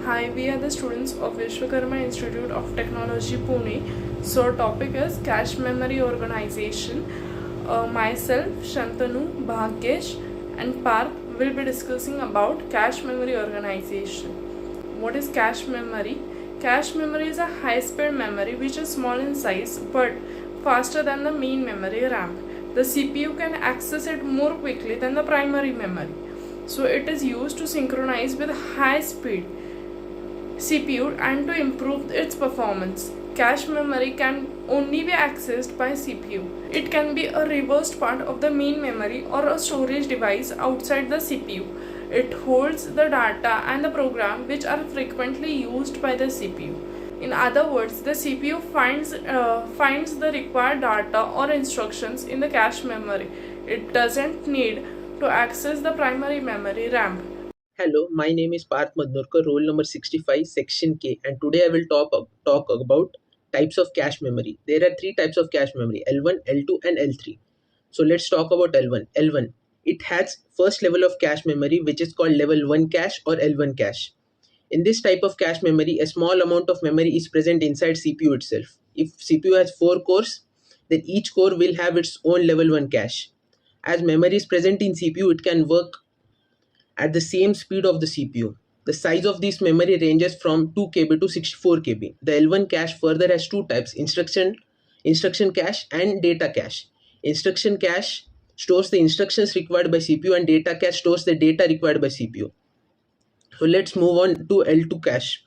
Hi, we are the students of Vishwakarma Institute of Technology, Pune. So, our topic is cache memory organization. Myself, Shantanu, Bhagyesh, and Parth will be discussing about cache memory organization. What is cache memory? Cache memory is a high-speed memory which is small in size but faster than the main memory RAM. The CPU can access it more quickly than the primary memory. So it is used to synchronize with high speed CPU and to improve its performance. Cache memory can only be accessed by CPU. It can be a reversed part of the main memory or a storage device outside the CPU. It holds the data and the program which are frequently used by the CPU. In other words, the CPU finds the required data or instructions in the cache memory. It doesn't need to access the primary memory RAM. Hello, my name is Parth Madnurkar, roll number 65, section K, and today I will talk about types of cache memory. There are three types of cache memory: L1, L2, and L3. So let's talk about L1. L1, it has first level of cache memory, which is called level 1 cache or L1 cache. In this type of cache memory, a small amount of memory is present inside CPU itself. If CPU has 4 cores, then each core will have its own level 1 cache. As memory is present in CPU, it can work at the same speed of the CPU. The size of this memory ranges from 2 KB to 64 KB. The L1 cache further has two types: instruction cache and data cache. Instruction cache stores the instructions required by CPU and data cache stores the data required by CPU. So let's move on to L2 cache.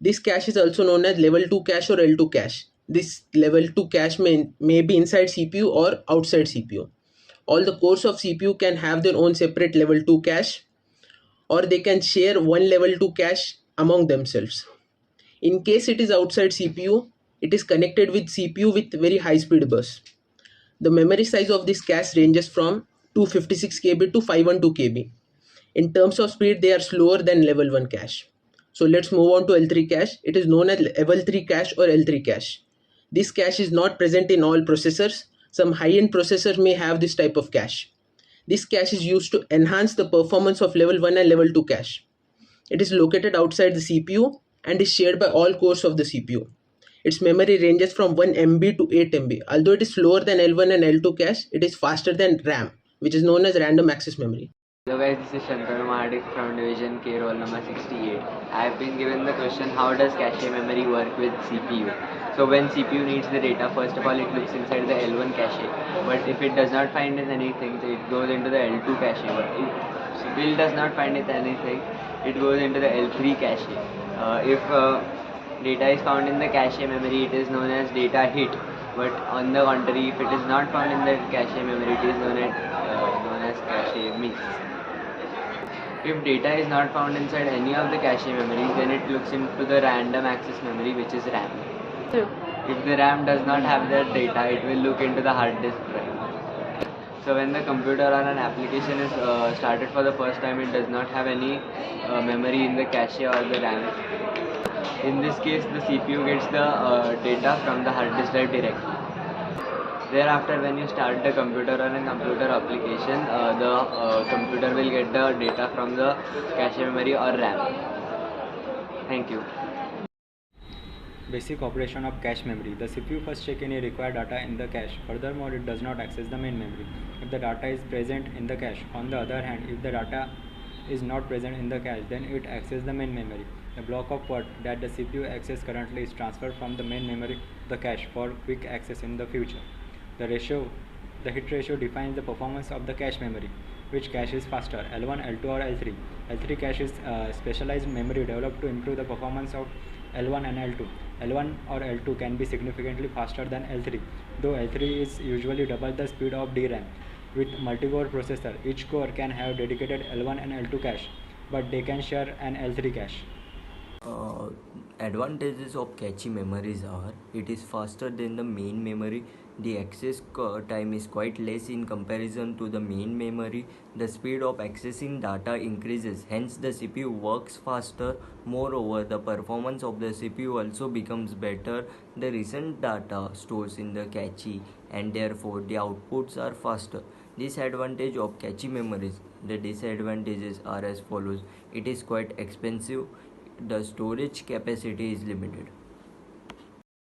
This cache is also known as level 2 cache or L2 cache. This level 2 cache may be inside CPU or outside CPU. All the cores of CPU can have their own separate level 2 cache, or they can share one level 2 cache among themselves. In case it is outside CPU, it is connected with CPU with very high speed bus. The memory size of this cache ranges from 256 KB to 512 KB. In terms of speed, they are slower than level 1 cache. So let's move on to L3 cache. It is known as level 3 cache or L3 cache. This cache is not present in all processors. Some high-end processors may have this type of cache. This cache is used to enhance the performance of level 1 and level 2 cache. It is located outside the CPU and is shared by all cores of the CPU. Its memory ranges from 1 MB to 8 MB. Although it is slower than L1 and L2 cache, it is faster than RAM, which is known as random access memory. Hello guys, this is Shantanu Mhadik from Division K, roll number 68. I have been given the question, how does cache memory work with CPU? So when CPU needs the data, first of all it looks inside the L1 cache, but if it does not find anything, so it goes into the L2 cache. But if still does not find anything, it goes into the L3 cache. If data is found in the cache memory, it is known as data hit. But on the contrary, if it is not found in the cache memory, it is known as cache miss. If data is not found inside any of the cache memories, then it looks into the random access memory, which is RAM. If the RAM does not have that data, it will look into the hard disk drive. So when the computer or an application is started for the first time, it does not have any memory in the cache or the RAM. In this case, the CPU gets the data from the hard disk drive directly. Thereafter, when you start the computer or a computer application, the computer will get the data from the cache memory or RAM. Thank you. Basic operation of cache memory. The CPU first checks any required data in the cache. Furthermore, it does not access the main memory if the data is present in the cache. On the other hand, if the data is not present in the cache, then it accesses the main memory. The block of code that the CPU accesses currently is transferred from the main memory to the cache for quick access in the future. The hit ratio defines the performance of the cache memory. Which cache is faster, L1, L2 or L3? L3 cache is specialized memory developed to improve the performance of L1 and L2. L1 or L2 can be significantly faster than L3, though L3 is usually double the speed of DRAM. With multi-core processor, each core can have dedicated L1 and L2 cache, but they can share an L3 cache. Advantages of cache memories are it is faster than the main memory, the access time is quite less in comparison to the main memory, the speed of accessing data increases, hence the CPU works faster. Moreover, the performance of the CPU also becomes better. The recent data stores in the cache and therefore the outputs are faster. Disadvantage of cache memories. The disadvantages are as follows: it is quite expensive. the storage capacity is limited.